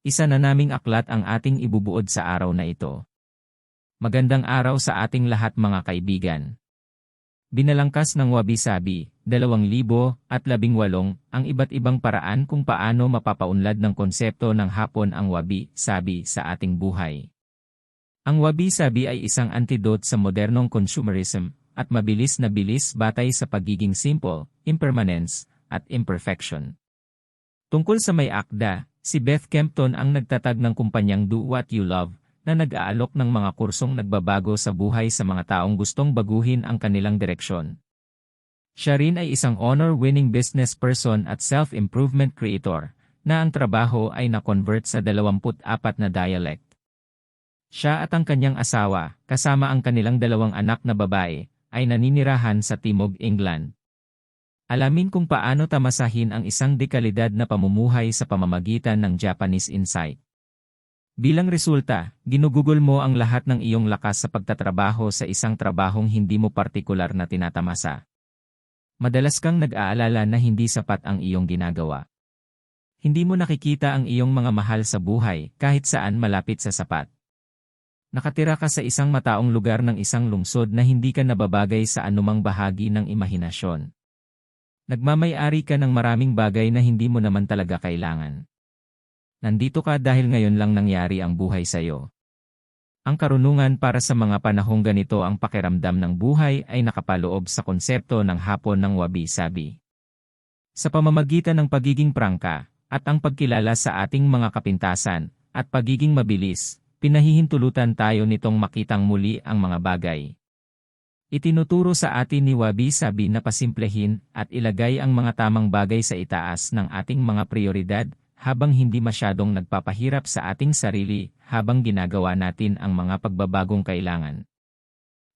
Isa na naming aklat ang ating ibubuod sa araw na ito. Magandang araw sa ating lahat mga kaibigan. Binalangkas ng Wabi-Sabi, 2018, ang iba't ibang paraan kung paano mapapaunlad ng konsepto ng Hapon ang Wabi-Sabi sa ating buhay. Ang Wabi-Sabi ay isang antidote sa modernong consumerism at mabilis na bilis batay sa pagiging simple, impermanence, at imperfection. Tungkol sa may akda, si Beth Kempton ang nagtatag ng kumpanyang Do What You Love, na nag-aalok ng mga kursong nagbabago sa buhay sa mga taong gustong baguhin ang kanilang direksyon. Siya rin ay isang honor-winning business person at self-improvement creator, na ang trabaho ay na-convert sa 24 na dialect. Siya at ang kanyang asawa, kasama ang kanilang 2 anak na babae, ay naninirahan sa Timog, England. Alamin kung paano tamasahin ang isang dekalidad na pamumuhay sa pamamagitan ng Japanese Insight. Bilang resulta, ginugugol mo ang lahat ng iyong lakas sa pagtatrabaho sa isang trabahong hindi mo partikular na tinatamasa. Madalas kang nag-aalala na hindi sapat ang iyong ginagawa. Hindi mo nakikita ang iyong mga mahal sa buhay kahit saan malapit sa sapat. Nakatira ka sa isang mataong lugar ng isang lungsod na hindi ka nababagay sa anumang bahagi ng imahinasyon. Nagmamay-ari ka ng maraming bagay na hindi mo naman talaga kailangan. Nandito ka dahil ngayon lang nangyari ang buhay sa iyo. Ang karunungan para sa mga panahong ganito ang pakiramdam ng buhay ay nakapaloob sa konsepto ng Hapon ng Wabi-Sabi. Sa pamamagitan ng pagiging prangka, at ang pagkilala sa ating mga kapintasan, at pagiging mabilis, pinahihintulutan tayo nitong makitang muli ang mga bagay. Itinuturo sa atin ni Wabi-Sabi na pasimplehin at ilagay ang mga tamang bagay sa itaas ng ating mga prioridad habang hindi masyadong nagpapahirap sa ating sarili habang ginagawa natin ang mga pagbabagong kailangan.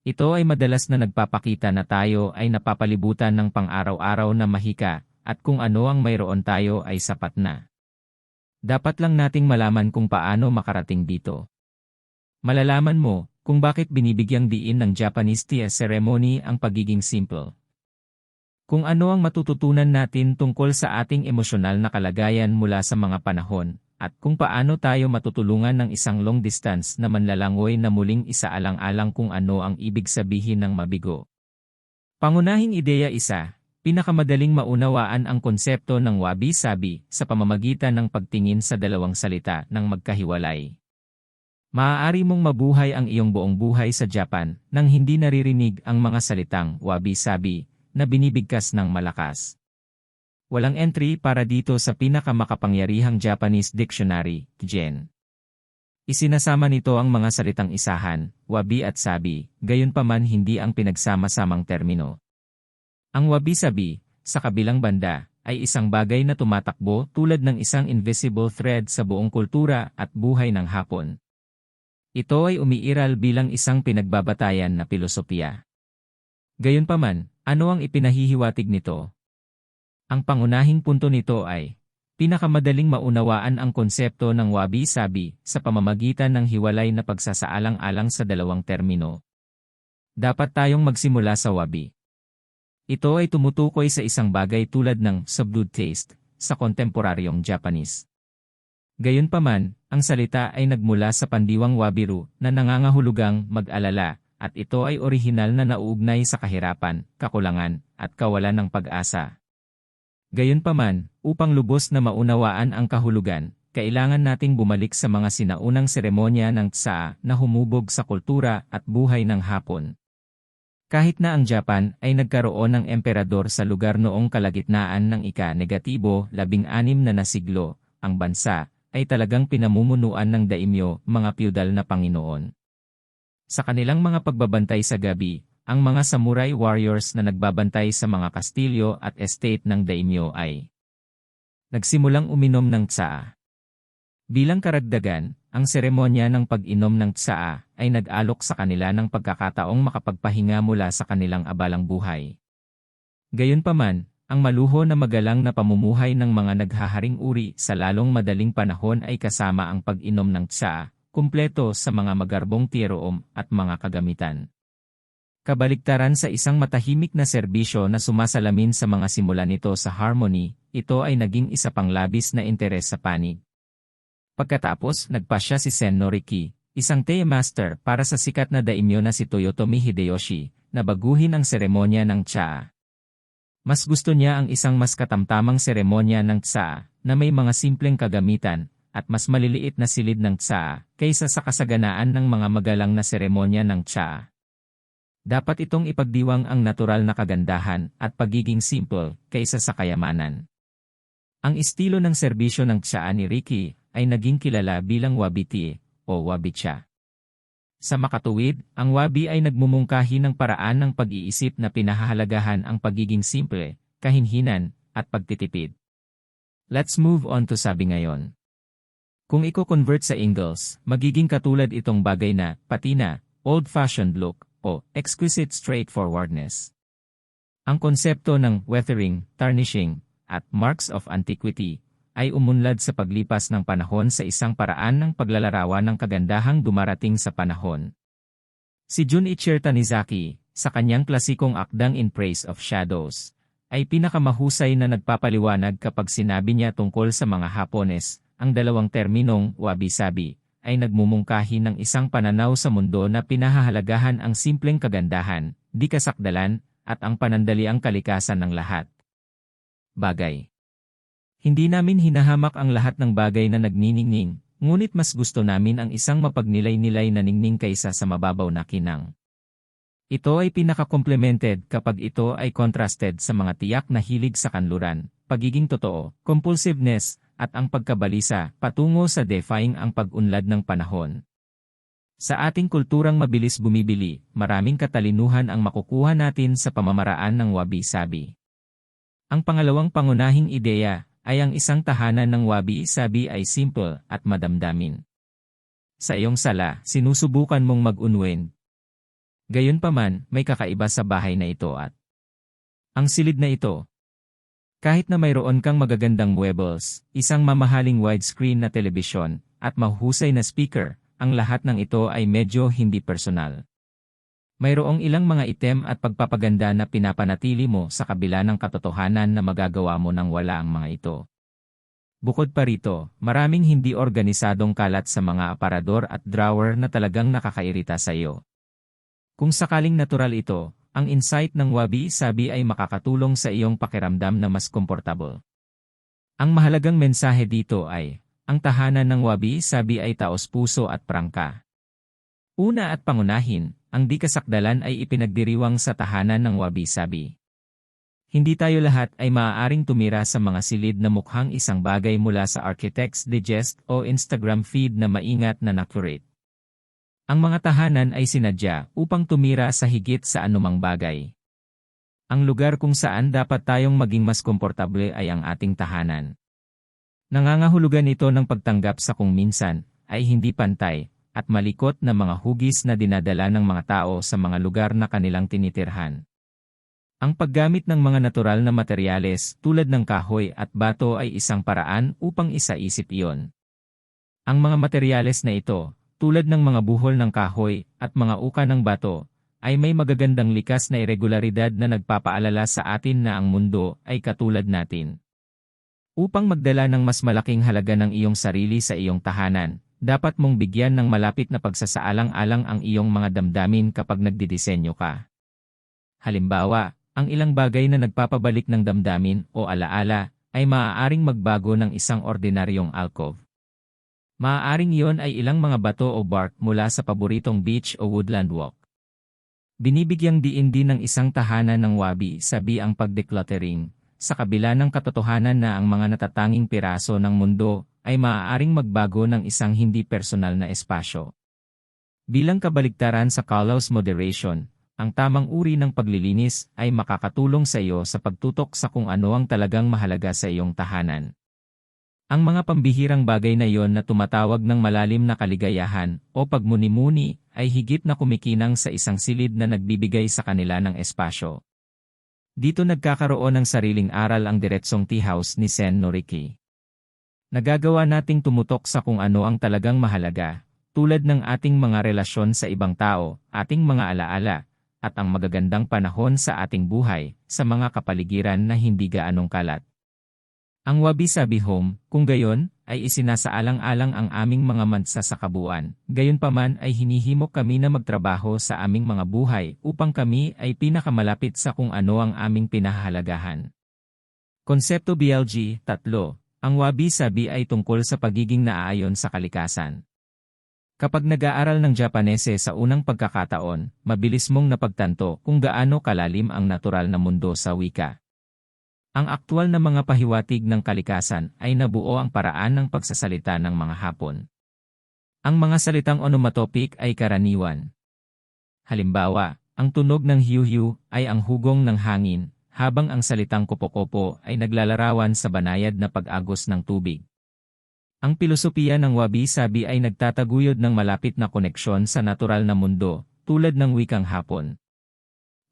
Ito ay madalas na nagpapakita na tayo ay napapalibutan ng pang-araw-araw na mahika at kung ano ang mayroon tayo ay sapat na. Dapat lang nating malaman kung paano makarating dito. Malalaman mo kung bakit binibigyang diin ng Japanese tea ceremony ang pagiging simple. Kung ano ang matututunan natin tungkol sa ating emosyonal na kalagayan mula sa mga panahon, at kung paano tayo matutulungan ng isang long distance na manlalangoy na muling isaalang-alang kung ano ang ibig sabihin ng mabigo. Pangunahing ideya 1, pinakamadaling maunawaan ang konsepto ng Wabi-Sabi sa pamamagitan ng pagtingin sa 2 salita ng magkahiwalay. Maaari mong mabuhay ang iyong buong buhay sa Japan nang hindi naririnig ang mga salitang Wabi-Sabi na binibigkas ng malakas. Walang entry para dito sa pinakamakapangyarihang Japanese dictionary, Gen. Isinasama nito ang mga salitang isahan, wabi at sabi, gayunpaman hindi ang pinagsama-samang termino. Ang Wabi-Sabi, sa kabilang banda, ay isang bagay na tumatakbo tulad ng isang invisible thread sa buong kultura at buhay ng Hapon. Ito ay umiiral bilang isang pinagbabatayan na pilosopiya. Gayunpaman, ano ang ipinahihiwatig nito? Ang pangunahing punto nito ay, pinakamadaling maunawaan ang konsepto ng Wabi-Sabi sa pamamagitan ng hiwalay na pagsasaalang-alang sa 2 termino. Dapat tayong magsimula sa wabi. Ito ay tumutukoy sa isang bagay tulad ng subdued taste sa kontemporaryong Japanese. Gayunpaman, ang salita ay nagmula sa pandiwang wabiru na nangangahulugang mag-alala at ito ay orihinal na nauugnay sa kahirapan, kakulangan, at kawalan ng pag-asa. Gayunpaman, upang lubos na maunawaan ang kahulugan, kailangan nating bumalik sa mga sinaunang seremonya ng tsaa na humubog sa kultura at buhay ng Hapon. Kahit na ang Japan ay nagkaroon ng emperador sa lugar noong kalagitnaan ng ika-16 na siglo, ang bansa ay talagang pinamumunuan ng daimyo, mga feudal na Panginoon. Sa kanilang mga pagbabantay sa gabi, ang mga samurai warriors na nagbabantay sa mga kastilyo at estate ng daimyo ay nagsimulang uminom ng tsaa. Bilang karagdagan, ang seremonya ng pag-inom ng tsaa ay nag-alok sa kanila ng pagkakataong makapagpahinga mula sa kanilang abalang buhay. Gayunpaman, ang maluho na magalang na pamumuhay ng mga naghaharing uri sa lalong madaling panahon ay kasama ang pag-inom ng tsaa, kumpleto sa mga magarbong tiroom at mga kagamitan. Kabaligtaran sa isang matahimik na serbisyo na sumasalamin sa mga simula nito sa harmony, ito ay naging isa pang labis na interes sa panig. Pagkatapos, nagpasya si Sen Noriki, isang tea master para sa sikat na daimyo na si Toyotomi Hideyoshi, na baguhin ang seremonya ng tsa. Mas gusto niya ang isang mas katamtamang seremonya ng tsa, na may mga simpleng kagamitan, at mas maliliit na silid ng tsa, kaysa sa kasaganaan ng mga magalang na seremonya ng tsa. Dapat itong ipagdiwang ang natural na kagandahan at pagiging simple, kaysa sa kayamanan. Ang estilo ng serbisyo ng tsa ni Riki ay naging kilala bilang wabi tea o wabi cha. Sa makatuwid, ang wabi ay nagmumungkahi ng paraan ng pag-iisip na pinahahalagahan ang pagiging simple, kahinhinan, at pagtitipid. Let's move on to sabi ngayon. Kung i-convert sa English, magiging katulad itong bagay na patina, old-fashioned look, o exquisite straightforwardness. Ang konsepto ng weathering, tarnishing, at marks of antiquity ay umunlad sa paglipas ng panahon sa isang paraan ng paglalarawan ng kagandahang dumarating sa panahon. Si Junichiro Tanizaki, sa kanyang klasikong akdang In Praise of Shadows, ay pinakamahusay na nagpapaliwanag kapag sinabi niya tungkol sa mga Hapones, ang dalawang terminong wabi-sabi, ay nagmumungkahi ng isang pananaw sa mundo na pinahahalagahan ang simpleng kagandahan, di kasakdalan, at ang panandaliang kalikasan ng lahat. Bagay. Hindi namin hinahamak ang lahat ng bagay na nagniningning, ngunit mas gusto namin ang isang mapagnilay-nilay na ningning kaysa sa mababaw na kinang. Ito ay pinaka-complemented kapag ito ay contrasted sa mga tiyak na hilig sa kanluran, pagiging totoo, compulsiveness, at ang pagkabalisa patungo sa defying ang pag-unlad ng panahon. Sa ating kulturang mabilis bumibili, maraming katalinuhan ang makukuha natin sa pamamaraan ng wabi-sabi. Ang pangalawang pangunahing ideya ay ang isang tahanan ng wabi-sabi ay simple at madamdamin. Sa iyong sala, sinusubukan mong mag-unwind. Gayunpaman, may kakaiba sa bahay na ito at ang silid na ito. Kahit na mayroon kang magagandang muebles, isang mamahaling widescreen na telebisyon, at mahusay na speaker, ang lahat ng ito ay medyo hindi personal. Mayroong ilang mga item at pagpapaganda na pinapanatili mo sa kabila ng katotohanan na magagawa mo nang wala ang mga ito. Bukod pa rito, maraming hindi organisadong kalat sa mga aparador at drawer na talagang nakakairita sa iyo. Kung sakaling natural ito, ang insight ng wabi-sabi ay makakatulong sa iyong pakiramdam na mas komportable. Ang mahalagang mensahe dito ay, ang tahanan ng wabi-sabi ay taos-puso at prangka. Una at pangunahin, ang di kasakdalan ay ipinagdiriwang sa tahanan ng wabi-sabi. Hindi tayo lahat ay maaaring tumira sa mga silid na mukhang isang bagay mula sa Architect's Digest o Instagram feed na maingat na nakurate. Ang mga tahanan ay sinadya upang tumira sa higit sa anumang bagay. Ang lugar kung saan dapat tayong maging mas komportable ay ang ating tahanan. Nangangahulugan ito ng pagtanggap sa kung minsan ay hindi pantay at malikot na mga hugis na dinadala ng mga tao sa mga lugar na kanilang tinitirhan. Ang paggamit ng mga natural na materyales tulad ng kahoy at bato ay isang paraan upang isaisip iyon. Ang mga materyales na ito, tulad ng mga buhol ng kahoy at mga uka ng bato, ay may magagandang likas na irregularidad na nagpapaalala sa atin na ang mundo ay katulad natin. Upang magdala ng mas malaking halaga ng iyong sarili sa iyong tahanan, dapat mong bigyan ng malapit na pagsasaalang-alang ang iyong mga damdamin kapag nagdidisenyo ka. Halimbawa, ang ilang bagay na nagpapabalik ng damdamin o alaala ay maaaring magbago ng isang ordinaryong alcove. Maaaring iyon ay ilang mga bato o bark mula sa paboritong beach o woodland walk. Binibigyang diin din ng isang tahanan ng wabi-sabi ang pag-decluttering, sa kabila ng katotohanan na ang mga natatanging piraso ng mundo ay maaaring magbago ng isang hindi personal na espasyo. Bilang kabaligtaran sa Carlos moderation, ang tamang uri ng paglilinis ay makakatulong sa iyo sa pagtutok sa kung ano ang talagang mahalaga sa iyong tahanan. Ang mga pambihirang bagay na iyon na tumatawag ng malalim na kaligayahan o pagmuni-muni ay higit na kumikinang sa isang silid na nagbibigay sa kanila ng espasyo. Dito nagkakaroon ng sariling aral ang diretsong tea house ni Sen Noriki. Nagagawa nating tumutok sa kung ano ang talagang mahalaga, tulad ng ating mga relasyon sa ibang tao, ating mga alaala, at ang magagandang panahon sa ating buhay, sa mga kapaligiran na hindi gaanong kalat. Ang wabi-sabi home, kung gayon, ay isinasaalang-alang ang aming mga mansa sa kabuuan. Gayunpaman ay hinihimok kami na magtrabaho sa aming mga buhay upang kami ay pinakamalapit sa kung ano ang aming pinahahalagahan. Konsepto BLG 3. Ang wabi-sabi ay tungkol sa pagiging naaayon sa kalikasan. Kapag nag-aaral ng Japanese sa unang pagkakataon, mabilis mong napagtanto kung gaano kalalim ang natural na mundo sa wika. Ang aktwal na mga pahiwatig ng kalikasan ay nabuo ang paraan ng pagsasalita ng mga Hapon. Ang mga salitang onomatopic ay karaniwan. Halimbawa, ang tunog ng hiu-hiu ay ang hugong ng hangin, habang ang salitang kopo-kopo ay naglalarawan sa banayad na pag-agos ng tubig. Ang pilosopiya ng wabi-sabi ay nagtataguyod ng malapit na koneksyon sa natural na mundo, tulad ng wikang Hapon.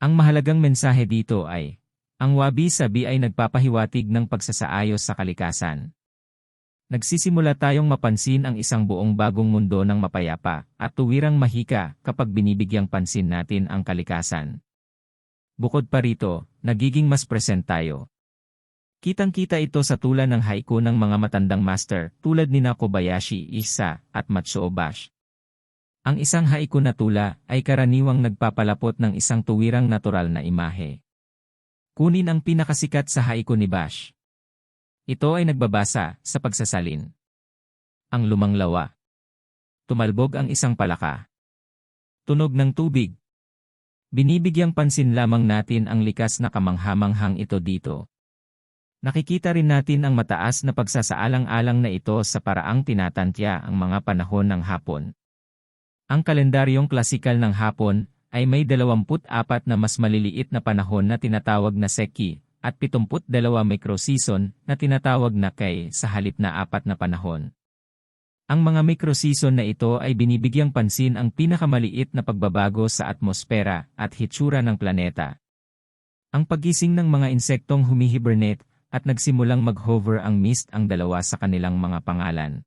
Ang mahalagang mensahe dito ay, ang wabi-sabi ay nagpapahiwatig ng pagsasaayos sa kalikasan. Nagsisimula tayong mapansin ang isang buong bagong mundo ng mapayapa at tuwirang mahika kapag binibigyang pansin natin ang kalikasan. Bukod pa rito, nagiging mas present tayo. Kitang-kita ito sa tula ng haiku ng mga matandang master tulad ni Kobayashi Isa at Matsuo Bash. Ang isang haiku na tula ay karaniwang nagpapalapot ng isang tuwirang natural na imahe. Kunin ang pinakasikat sa haiku ni Bash. Ito ay nagbabasa sa pagsasalin. Ang lumang lawa. Tumalbog ang isang palaka. Tunog ng tubig. Binibigyang pansin lamang natin ang likas na kamanghamanghang ito dito. Nakikita rin natin ang mataas na pagsasaalang-alang na ito sa paraang tinatantya ang mga panahon ng Hapon. Ang kalendaryong klasikal ng Hapon ay may 24 na mas maliliit na panahon na tinatawag na Seki at 72 microseason na tinatawag na Kei sa halip na 4 na panahon. Ang mga microseason na ito ay binibigyang pansin ang pinakamaliit na pagbabago sa atmosfera at hitsura ng planeta. Ang paggising ng mga insektong humihibernate at nagsimulang mag-hover ang mist ang dalawa sa kanilang mga pangalan.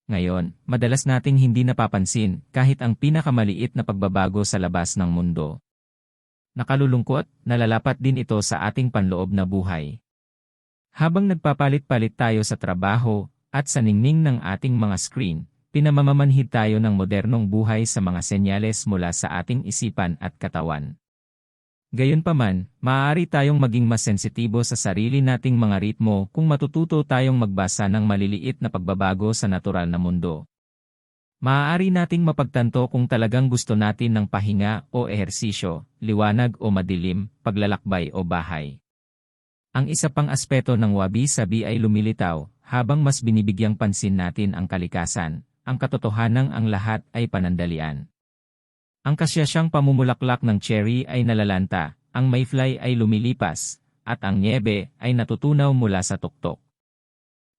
Ngayon, madalas nating hindi napapansin kahit ang pinakamaliit na pagbabago sa labas ng mundo. Nakalulungkot, nalalapat din ito sa ating panloob na buhay. Habang nagpapalit-palit tayo sa trabaho at sa ningning ng ating mga screen, pinamamamanhid tayo ng modernong buhay sa mga senyales mula sa ating isipan at katawan. Gayunpaman, maaari tayong maging mas sensitibo sa sarili nating mga ritmo kung matututo tayong magbasa ng maliliit na pagbabago sa natural na mundo. Maaari nating mapagtanto kung talagang gusto natin ng pahinga o ehersisyo, liwanag o madilim, paglalakbay o bahay. Ang isa pang aspeto ng wabi-sabi ay lumilitaw, habang mas binibigyang pansin natin ang kalikasan, ang katotohanang ang lahat ay panandalian. Ang kasyasyang pamumulaklak ng cherry ay nalalanta, ang mayfly ay lumilipas, at ang niebe ay natutunaw mula sa tuktok.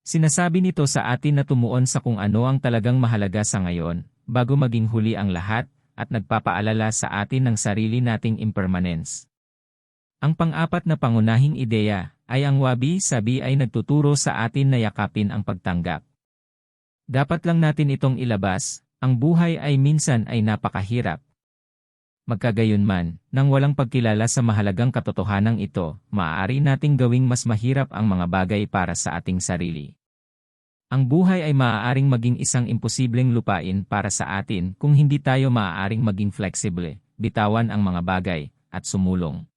Sinasabi nito sa atin na tumuon sa kung ano ang talagang mahalaga sa ngayon, bago maging huli ang lahat, at nagpapaalala sa atin ng sarili nating impermanence. Ang pang-apat na pangunahing ideya ay ang wabi-sabi ay nagtuturo sa atin na yakapin ang pagtanggap. Dapat lang natin itong ilabas, ang buhay ay minsan ay napakahirap. Magkagayunman, nang walang pagkilala sa mahalagang katotohanang ito, maaari nating gawing mas mahirap ang mga bagay para sa ating sarili. Ang buhay ay maaaring maging isang imposibleng lupain para sa atin kung hindi tayo maaaring maging flexible, bitawan ang mga bagay, at sumulong.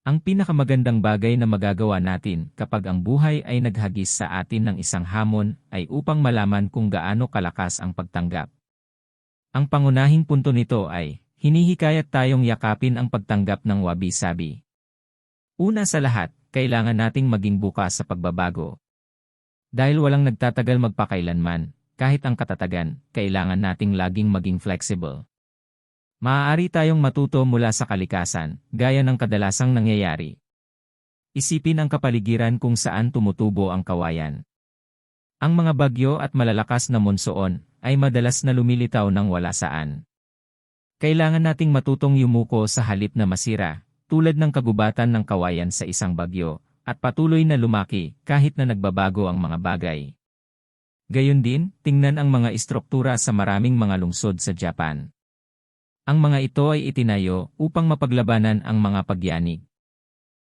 Ang pinakamagandang bagay na magagawa natin kapag ang buhay ay naghagis sa atin ng isang hamon ay upang malaman kung gaano kalakas ang pagtanggap. Ang pangunahing punto nito ay, hinihikayat tayong yakapin ang pagtanggap ng wabi-sabi. Una sa lahat, kailangan nating maging bukas sa pagbabago. Dahil walang nagtatagal magpakailanman, kahit ang katatagan, kailangan nating laging maging flexible. Maaari tayong matuto mula sa kalikasan, gaya ng kadalasang nangyayari. Isipin ang kapaligiran kung saan tumutubo ang kawayan. Ang mga bagyo at malalakas na monsoon ay madalas na lumilitaw ng wala saan. Kailangan nating matutong yumuko sa halip na masira, tulad ng kagubatan ng kawayan sa isang bagyo, at patuloy na lumaki kahit na nagbabago ang mga bagay. Gayon din, tingnan ang mga istruktura sa maraming mga lungsod sa Japan. Ang mga ito ay itinayo upang mapaglabanan ang mga pagyanig.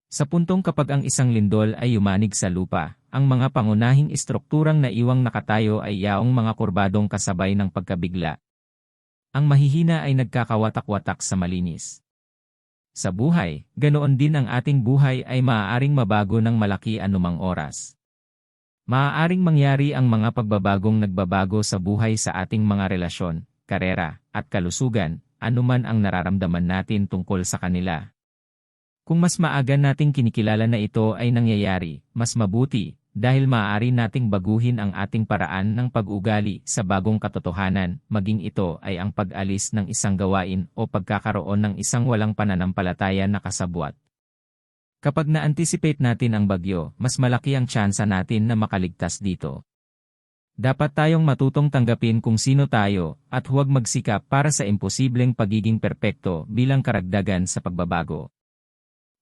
Sa puntong kapag ang isang lindol ay yumanig sa lupa, ang mga pangunahing estrukturang naiwang nakatayo ay yaong mga kurbadong kasabay ng pagkabigla. Ang mahihina ay nagkakawatak-watak sa malinis. Sa buhay, ganoon din ang ating buhay ay maaaring mabago ng malaki anumang oras. Maaaring mangyari ang mga pagbabagong nagbabago sa buhay sa ating mga relasyon, karera, at kalusugan, anuman ang nararamdaman natin tungkol sa kanila. Kung mas maaga nating kinikilala na ito ay nangyayari, mas mabuti, dahil maaari nating baguhin ang ating paraan ng pag-ugali sa bagong katotohanan, maging ito ay ang pag-alis ng isang gawain o pagkakaroon ng isang walang pananampalataya na kasabwat. Kapag na-anticipate natin ang bagyo, mas malaki ang tsansa natin na makaligtas dito. Dapat tayong matutong tanggapin kung sino tayo at huwag magsikap para sa imposibleng pagiging perpekto bilang karagdagan sa pagbabago.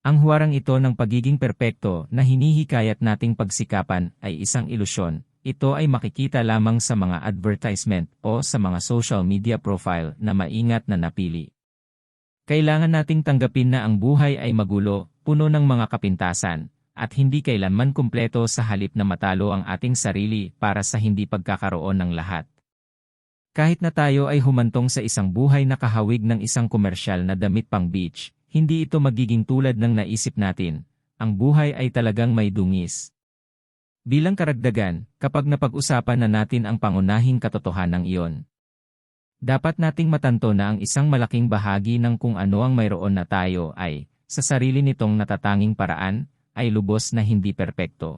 Ang huwarang ito ng pagiging perpekto na hinihikayat nating pagsikapan ay isang ilusyon. Ito ay makikita lamang sa mga advertisement o sa mga social media profile na maingat na napili. Kailangan nating tanggapin na ang buhay ay magulo, puno ng mga kapintasan, at hindi kailanman kumpleto sa halip na matalo ang ating sarili para sa hindi pagkakaroon ng lahat. Kahit na tayo ay humantong sa isang buhay na kahawig ng isang komersyal na damit pang beach, hindi ito magiging tulad ng naisip natin. Ang buhay ay talagang may dungis. Bilang karagdagan, kapag napag-usapan na natin ang pangunahing katotohanang iyon, dapat nating matanto na ang isang malaking bahagi ng kung ano ang mayroon na tayo ay, sa sarili nitong natatanging paraan, ay lubos na hindi perpekto.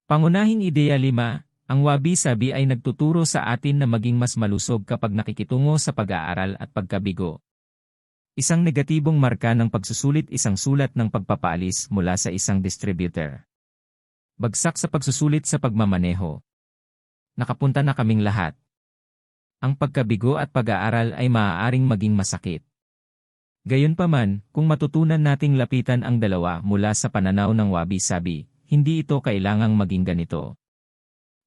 Pangunahing ideya 5, ang wabi-sabi ay nagtuturo sa atin na maging mas malusog kapag nakikitungo sa pag-aaral at pagkabigo. Isang negatibong marka ng pagsusulit isang sulat ng pagpapaalis mula sa isang distributor. Bagsak sa pagsusulit sa pagmamaneho. Nakapunta na kaming lahat. Ang pagkabigo at pag-aaral ay maaaring maging masakit. Gayunpaman, kung matutunan nating lapitan ang dalawa mula sa pananaw ng wabi-sabi, hindi ito kailangang maging ganito.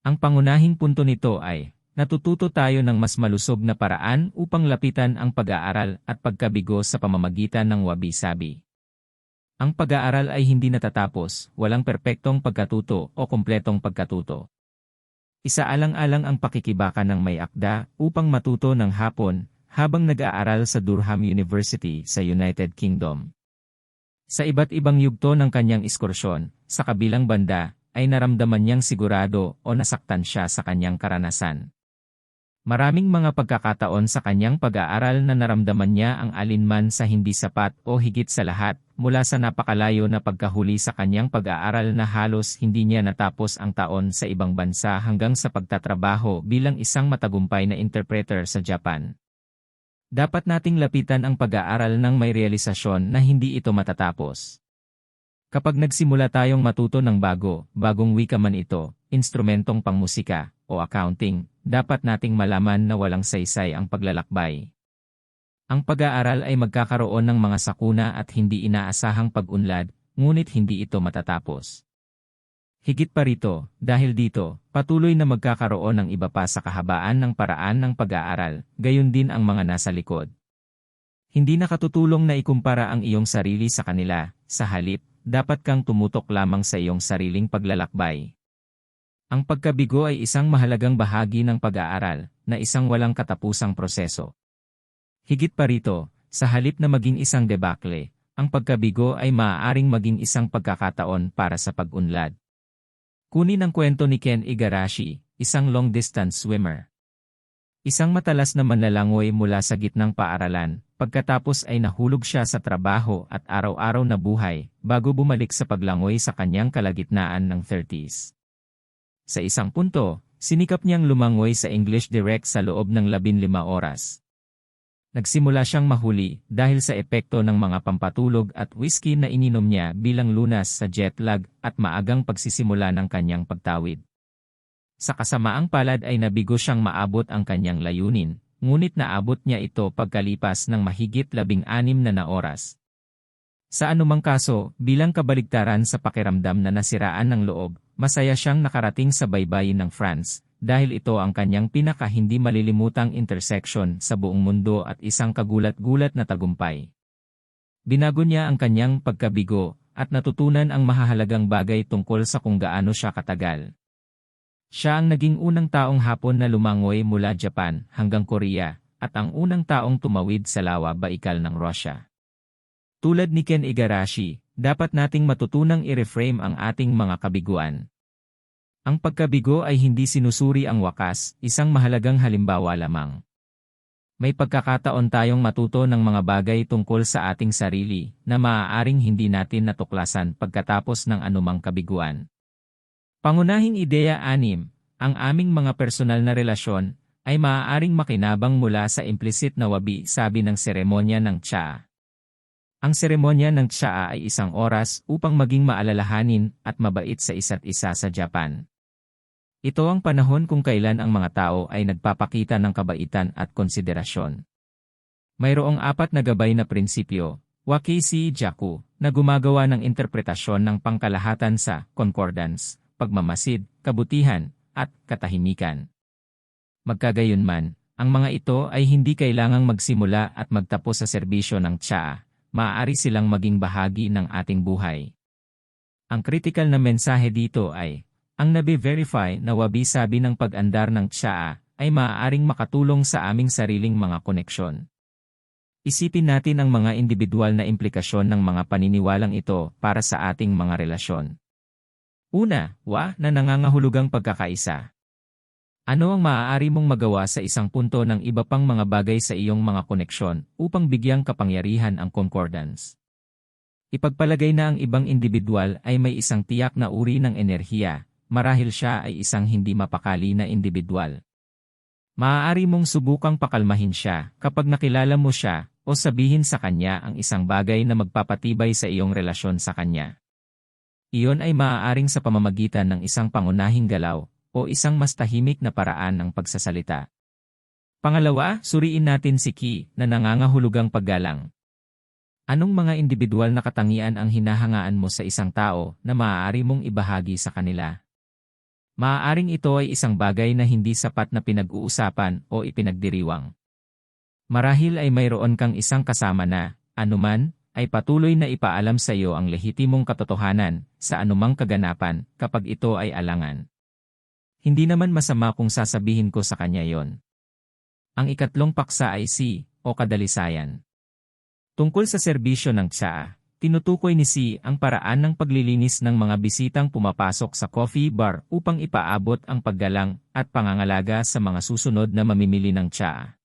Ang pangunahing punto nito ay, natututo tayo ng mas malusog na paraan upang lapitan ang pag-aaral at pagkabigo sa pamamagitan ng wabi-sabi. Ang pag-aaral ay hindi natatapos, walang perpektong pagkatuto o kumpletong pagkatuto. Isaalang-alang ang pakikibaka ng may akda upang matuto ng hapon habang nag-aaral sa Durham University sa United Kingdom. Sa iba't ibang yugto ng kanyang ekskursyon, sa kabilang banda, ay naramdaman niyang sigurado o nasaktan siya sa kanyang karanasan. Maraming mga pagkakataon sa kanyang pag-aaral na naramdaman niya ang alinman sa hindi sapat o higit sa lahat, mula sa napakalayo na pagkahuli sa kanyang pag-aaral na halos hindi niya natapos ang taon sa ibang bansa hanggang sa pagtatrabaho bilang isang matagumpay na interpreter sa Japan. Dapat nating lapitan ang pag-aaral ng may realisasyon na hindi ito matatapos. Kapag nagsimula tayong matuto ng bagong wika man ito, instrumentong pangmusika, o accounting, dapat nating malaman na walang saysay ang paglalakbay. Ang pag-aaral ay magkakaroon ng mga sakuna at hindi inaasahang pag-unlad, ngunit hindi ito matatapos. Higit pa rito, dahil dito, patuloy na magkakaroon ng iba pa sa kahabaan ng paraan ng pag-aaral, gayon din ang mga nasa likod. Hindi nakatutulong na ikumpara ang iyong sarili sa kanila, sa halip, dapat kang tumutok lamang sa iyong sariling paglalakbay. Ang pagkabigo ay isang mahalagang bahagi ng pag-aaral, na isang walang katapusang proseso. Higit pa rito, sa halip na maging isang debakle, ang pagkabigo ay maaaring maging isang pagkakataon para sa pag-unlad. Kunin ang kwento ni Ken Igarashi, isang long-distance swimmer. Isang matalas na manlalangoy mula sa gitnang paaralan, pagkatapos ay nahulog siya sa trabaho at araw-araw na buhay, bago bumalik sa paglangoy sa kanyang kalagitnaan ng 30s. Sa isang punto, sinikap niyang lumangoy sa English Direct sa loob ng 15 oras. Nagsimula siyang mahuli dahil sa epekto ng mga pampatulog at whiskey na ininom niya bilang lunas sa jet lag at maagang pagsisimula ng kanyang pagtawid. Sa kasamaang palad ay nabigo siyang maabot ang kanyang layunin, ngunit naabot niya ito pagkalipas ng mahigit 16 na oras. Sa anumang kaso, bilang kabaligtaran sa pakiramdam na nasiraan ng loob, masaya siyang nakarating sa baybayin ng France, dahil ito ang kanyang pinaka-hindi malilimutang intersection sa buong mundo at isang kagulat-gulat na tagumpay. Binago niya ang kanyang pagkabigo, at natutunan ang mahahalagang bagay tungkol sa kung gaano siya katagal. Siya ang naging unang taong Hapon na lumangoy mula Japan hanggang Korea, at ang unang taong tumawid sa lawa baikal ng Russia. Tulad ni Ken Igarashi, dapat nating matutunang i-reframe ang ating mga kabiguan. Ang pagkabigo ay hindi sinusuri ang wakas, isang mahalagang halimbawa lamang. May pagkakataon tayong matuto ng mga bagay tungkol sa ating sarili na maaaring hindi natin natuklasan pagkatapos ng anumang kabiguan. Pangunahing ideya 6, ang aming mga personal na relasyon ay maaaring makinabang mula sa implicit na wabi-sabi ng seremonya ng Cha. Ang seremonya ng Cha ay isang oras upang maging maalalahanin at mabait sa isa't isa sa Japan. Ito ang panahon kung kailan ang mga tao ay nagpapakita ng kabaitan at konsiderasyon. Mayroong 4 na gabay na prinsipyo, Wakishi Jaku, na gumagawa ng interpretasyon ng pangkalahatan sa concordance, pagmamasid, kabutihan, at katahimikan. Magkagayunman, ang mga ito ay hindi kailangang magsimula at magtapos sa serbisyo ng Cha, maaari silang maging bahagi ng ating buhay. Ang critical na mensahe dito ay, ang nabe-verify na wabi-sabi ng pag-andar ng Cha ay maaaring makatulong sa aming sariling mga koneksyon. Isipin natin ang mga individual na implikasyon ng mga paniniwalang ito para sa ating mga relasyon. Una, na nangangahulugang pagkakaisa. Ano ang maaari mong magawa sa isang punto ng iba pang mga bagay sa iyong mga koneksyon upang bigyang kapangyarihan ang concordance? Ipagpalagay na ang ibang individual ay may isang tiyak na uri ng enerhiya, marahil siya ay isang hindi mapakali na individual. Maaari mong subukang pakalmahin siya kapag nakilala mo siya o sabihin sa kanya ang isang bagay na magpapatibay sa iyong relasyon sa kanya. Iyon ay maaaring sa pamamagitan ng isang pangunahing galaw o isang mas tahimik na paraan ng pagsasalita. Pangalawa, suriin natin si Ki na nangangahulugang paggalang. Anong mga individual na katangian ang hinahangaan mo sa isang tao na maaari mong ibahagi sa kanila? Maaaring ito ay isang bagay na hindi sapat na pinag-uusapan o ipinagdiriwang. Marahil ay mayroon kang isang kasama na, anuman, ay patuloy na ipaalam sa iyo ang lehitimong katotohanan sa anumang kaganapan kapag ito ay alangan. Hindi naman masama kung sasabihin ko sa kanya yon. Ang ikatlong paksa ay o kadalisayan. Tungkol sa serbisyo ng Cha, tinutukoy ni ang paraan ng paglilinis ng mga bisitang pumapasok sa coffee bar upang ipaabot ang paggalang at pangangalaga sa mga susunod na mamimili ng Cha.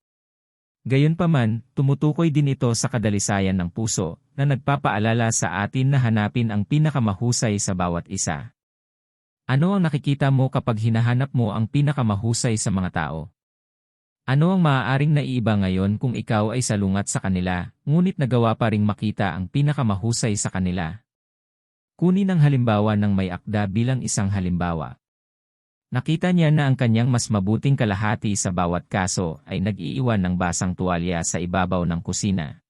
Gayunpaman, tumutukoy din ito sa kadalisayan ng puso na nagpapaalala sa atin na hanapin ang pinakamahusay sa bawat isa. Ano ang nakikita mo kapag hinahanap mo ang pinakamahusay sa mga tao? Ano ang maaaring naiiba ngayon kung ikaw ay salungat sa kanila, ngunit nagawa pa ring makita ang pinakamahusay sa kanila? Kunin ang halimbawa ng may akda bilang isang halimbawa. Nakita niya na ang kanyang mas mabuting kalahati sa bawat kaso ay nag-iiwan ng basang tuwalya sa ibabaw ng kusina.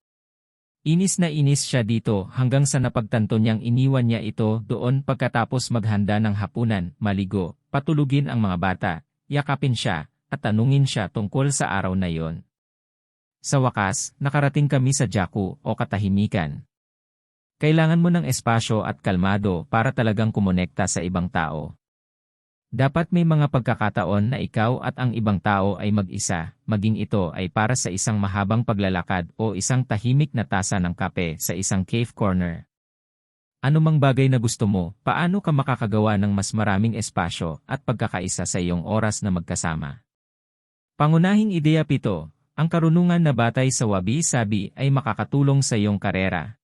Inis na inis siya dito hanggang sa napagtanto niyang iniwan niya ito doon pagkatapos maghanda ng hapunan, maligo, patulugin ang mga bata, yakapin siya, at tanungin siya tungkol sa araw na yon. Sa wakas, nakarating kami sa Jaku o katahimikan. Kailangan mo ng espasyo at kalmado para talagang kumonekta sa ibang tao. Dapat may mga pagkakataon na ikaw at ang ibang tao ay mag-isa, maging ito ay para sa isang mahabang paglalakad o isang tahimik na tasa ng kape sa isang cave corner. Anumang bagay na gusto mo, paano ka makakagawa ng mas maraming espasyo at pagkakaisa sa iyong oras na magkasama? Pangunahing ideya 7, ang karunungan na batay sa wabi-sabi ay makakatulong sa iyong karera.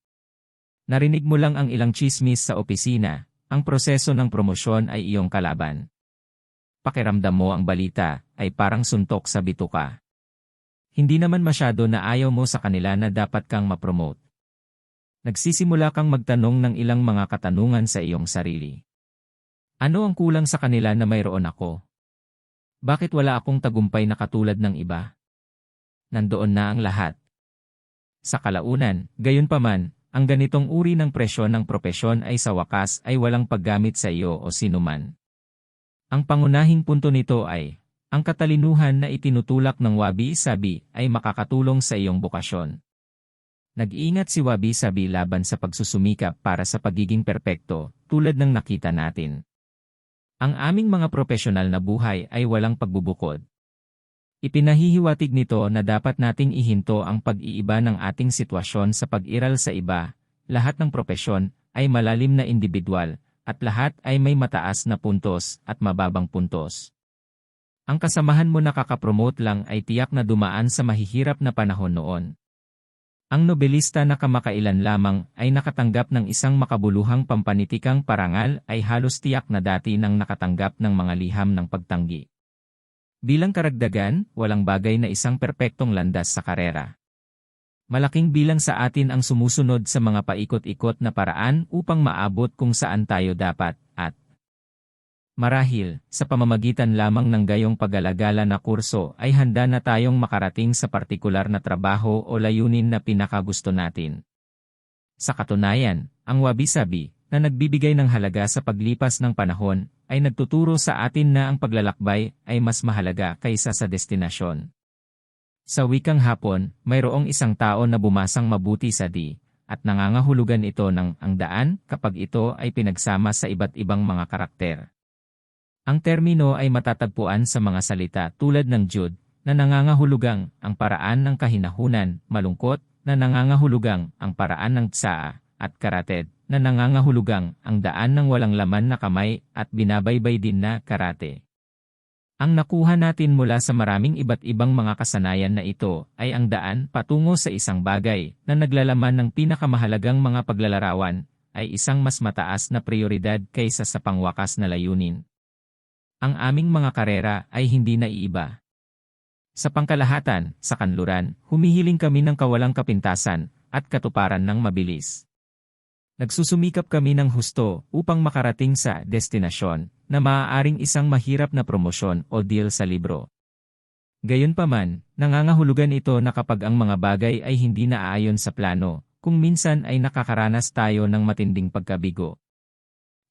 Narinig mo lang ang ilang chismis sa opisina, ang proseso ng promosyon ay iyong kalaban. Pakiramdam mo ang balita ay parang suntok sa bituka. Hindi naman masyado na ayaw mo sa kanila na dapat kang ma-promote. Nagsisimula kang magtanong ng ilang mga katanungan sa iyong sarili. Ano ang kulang sa kanila na mayroon ako? Bakit wala akong tagumpay na katulad ng iba? Nandoon na ang lahat. Sa kalaunan, gayunpaman, ang ganitong uri ng presyon ng propesyon ay sa wakas ay walang paggamit sa iyo o sinuman. Ang pangunahing punto nito ay, ang katalinuhan na itinutulak ng wabi-sabi ay makakatulong sa iyong bukasyon. Nag-iingat si Wabi-Sabi laban sa pagsusumikap para sa pagiging perpekto, tulad ng nakita natin. Ang aming mga propesyonal na buhay ay walang pagbubukod. Ipinahihiwatig nito na dapat nating ihinto ang pag-iiba ng ating sitwasyon sa pag-iral sa iba. Lahat ng propesyon ay malalim na individual, at lahat ay may mataas na puntos at mababang puntos. Ang kasamahan mo na kakapromote lang ay tiyak na dumaan sa mahihirap na panahon noon. Ang nobelista na kamakailan lamang ay nakatanggap ng isang makabuluhang pampanitikang parangal ay halos tiyak na dati nang nakatanggap ng mga liham ng pagtanggi. Bilang karagdagan, walang bagay na isang perpektong landas sa karera. Malaking bilang sa atin ang sumusunod sa mga paikot-ikot na paraan upang maabot kung saan tayo dapat, at marahil, sa pamamagitan lamang ng gayong pag-alagala na kurso ay handa na tayong makarating sa partikular na trabaho o layunin na pinakagusto natin. Sa katunayan, ang Wabi-Sabi, na nagbibigay ng halaga sa paglipas ng panahon, ay nagtuturo sa atin na ang paglalakbay ay mas mahalaga kaysa sa destinasyon. Sa wikang Hapon, mayroong isang tao na bumasang mabuti sa di, at nangangahulugan ito ng ang daan kapag ito ay pinagsama sa iba't ibang mga karakter. Ang termino ay matatagpuan sa mga salita tulad ng Jude, na nangangahulugang ang paraan ng kahinahunan, malungkot, na nangangahulugang ang paraan ng tsaa, at karated, na nangangahulugang ang daan ng walang laman na kamay at binabaybay din na karate. Ang nakuha natin mula sa maraming iba't ibang mga kasanayan na ito ay ang daan patungo sa isang bagay na naglalaman ng pinakamahalagang mga paglalarawan ay isang mas mataas na prioridad kaysa sa pangwakas na layunin. Ang aming mga karera ay hindi naiiba. Sa pangkalahatan, sa kanluran, humihiling kami ng kawalang kapintasan at katuparan ng mabilis. Nagsusumikap kami ng husto upang makarating sa destinasyon na maaaring isang mahirap na promosyon o deal sa libro. Gayunpaman, nangangahulugan ito na kapag ang mga bagay ay hindi naaayon sa plano, kung minsan ay nakakaranas tayo ng matinding pagkabigo.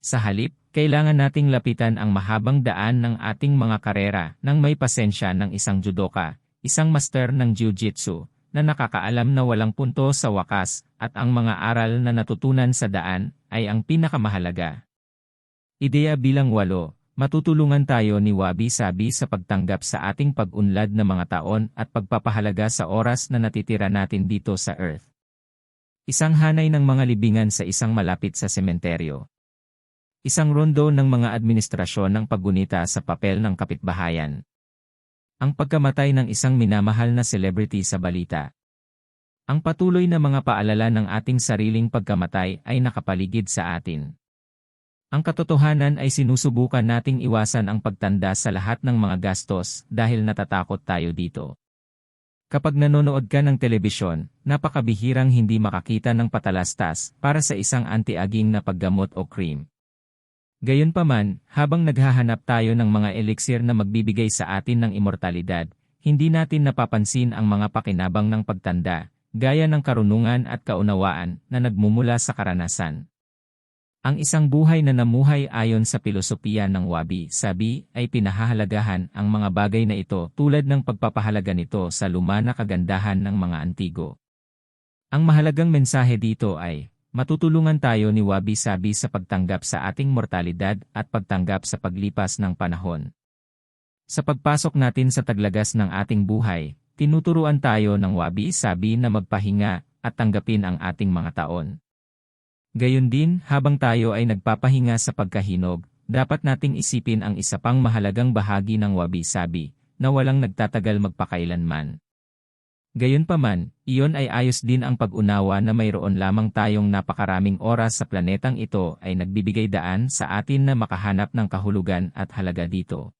Sa halip, kailangan nating lapitan ang mahabang daan ng ating mga karera nang may pasensya ng isang judoka, isang master ng jiu-jitsu, na nakakaalam na walang punto sa wakas at ang mga aral na natutunan sa daan ay ang pinakamahalaga. Ideya bilang 8, matutulungan tayo ni Wabi-Sabi sa pagtanggap sa ating pag-unlad na mga taon at pagpapahalaga sa oras na natitira natin dito sa Earth. Isang hanay ng mga libingan sa isang malapit sa sementeryo. Isang rondo ng mga administrasyon ng paggunita sa papel ng kapitbahayan. Ang pagkamatay ng isang minamahal na celebrity sa balita. Ang patuloy na mga paalala ng ating sariling pagkamatay ay nakapaligid sa atin. Ang katotohanan ay sinusubukan nating iwasan ang pagtanda sa lahat ng mga gastos dahil natatakot tayo dito. Kapag nanonood ka ng telebisyon, napakabihirang hindi makakita ng patalastas para sa isang anti-aging na paggamot o cream. Gayunpaman, habang naghahanap tayo ng mga elixir na magbibigay sa atin ng immortalidad, hindi natin napapansin ang mga pakinabang ng pagtanda, gaya ng karunungan at kaunawaan na nagmumula sa karanasan. Ang isang buhay na namuhay ayon sa pilosopiya ng Wabi-Sabi ay pinahahalagahan ang mga bagay na ito tulad ng pagpapahalaga nito sa luma na kagandahan ng mga antigo. Ang mahalagang mensahe dito ay, matutulungan tayo ni Wabi-Sabi sa pagtanggap sa ating mortalidad at pagtanggap sa paglipas ng panahon. Sa pagpasok natin sa taglagas ng ating buhay, tinuturuan tayo ng Wabi-Sabi na magpahinga at tanggapin ang ating mga taon. Gayon din, habang tayo ay nagpapahinga sa pagkahinog, dapat nating isipin ang isa pang mahalagang bahagi ng Wabi-Sabi, na walang nagtatagal magpakailanman. Gayunpaman, iyon ay ayos din ang pag-unawa na mayroon lamang tayong napakaraming oras sa planetang ito ay nagbibigay daan sa atin na makahanap ng kahulugan at halaga dito.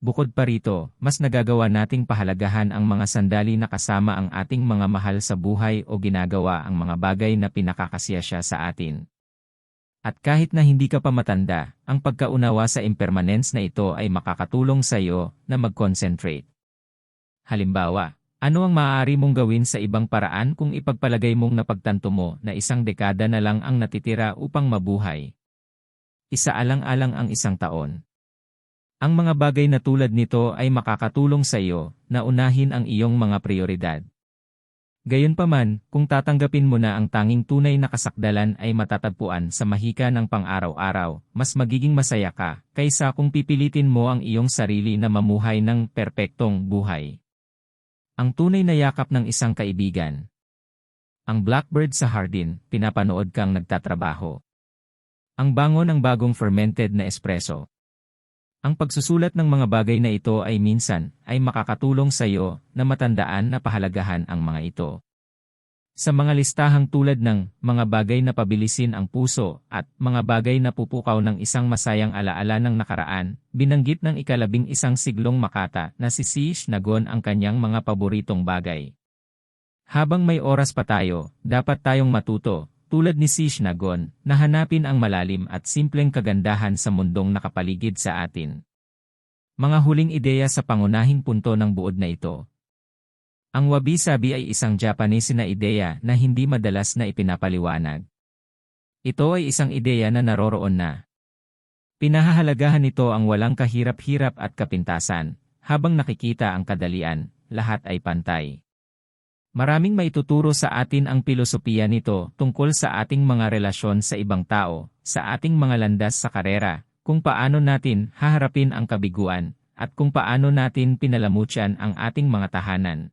Bukod pa rito, mas nagagawa nating pahalagahan ang mga sandali na kasama ang ating mga mahal sa buhay o ginagawa ang mga bagay na pinakakasiyasya sa atin. At kahit na hindi ka pa matanda, ang pagkaunawa sa impermanence na ito ay makakatulong sa iyo na mag-concentrate. Halimbawa, ano ang maaari mong gawin sa ibang paraan kung ipagpalagay mong napagtanto mo na isang dekada na lang ang natitira upang mabuhay? Isaalang-alang ang isang taon. Ang mga bagay na tulad nito ay makakatulong sa iyo na unahin ang iyong mga prioridad. Gayunpaman, kung tatanggapin mo na ang tanging tunay na kasakdalan ay matatagpuan sa mahika ng pang-araw-araw, mas magiging masaya ka, kaysa kung pipilitin mo ang iyong sarili na mamuhay ng perpektong buhay. Ang tunay na yakap ng isang kaibigan. Ang blackbird sa hardin, pinapanood kang nagtatrabaho. Ang bango ng bagong fermented na espresso. Ang pagsusulat ng mga bagay na ito ay minsan ay makakatulong sa iyo na matandaan na pahalagahan ang mga ito. Sa mga listahang tulad ng mga bagay na pabilisin ang puso at mga bagay na pupukaw ng isang masayang alaala ng nakaraan, binanggit ng ika-11 siglong Makata na si Sish Nagon ang kanyang mga paboritong bagay. Habang may oras pa tayo, dapat tayong matuto, tulad ni Sish Nagon, na hanapin ang malalim at simpleng kagandahan sa mundong nakapaligid sa atin. Mga huling ideya sa pangunahing punto ng buod na ito. Ang wabi-sabi ay isang Japanese na ideya na hindi madalas na ipinapaliwanag. Ito ay isang ideya na naroroon na. Pinahahalagahan nito ang walang kahirap-hirap at kapintasan, habang nakikita ang kadalian, lahat ay pantay. Maraming maituturo sa atin ang pilosopiya nito tungkol sa ating mga relasyon sa ibang tao, sa ating mga landas sa karera, kung paano natin haharapin ang kabiguan, at kung paano natin pinalamutyan ang ating mga tahanan.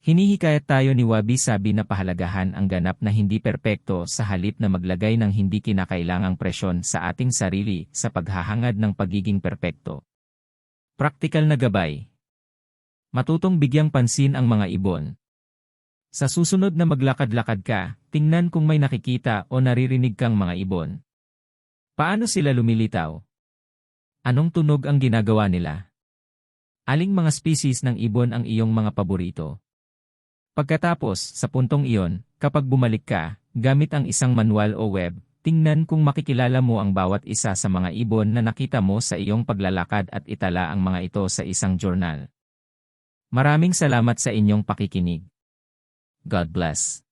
Hinihikayat tayo ni Wabi-Sabi na pahalagahan ang ganap na hindi perpekto sa halip na maglagay ng hindi kinakailangang presyon sa ating sarili sa paghahangad ng pagiging perpekto. Praktikal na gabay. Matutong bigyang pansin ang mga ibon. Sa susunod na maglakad-lakad ka, tingnan kung may nakikita o naririnig kang mga ibon. Paano sila lumilitaw? Anong tunog ang ginagawa nila? Aling mga species ng ibon ang iyong mga paborito? Pagkatapos, sa puntong iyon, kapag bumalik ka, gamit ang isang manual o web, tingnan kung makikilala mo ang bawat isa sa mga ibon na nakita mo sa iyong paglalakad at itala ang mga ito sa isang journal. Maraming salamat sa inyong pakikinig. God bless.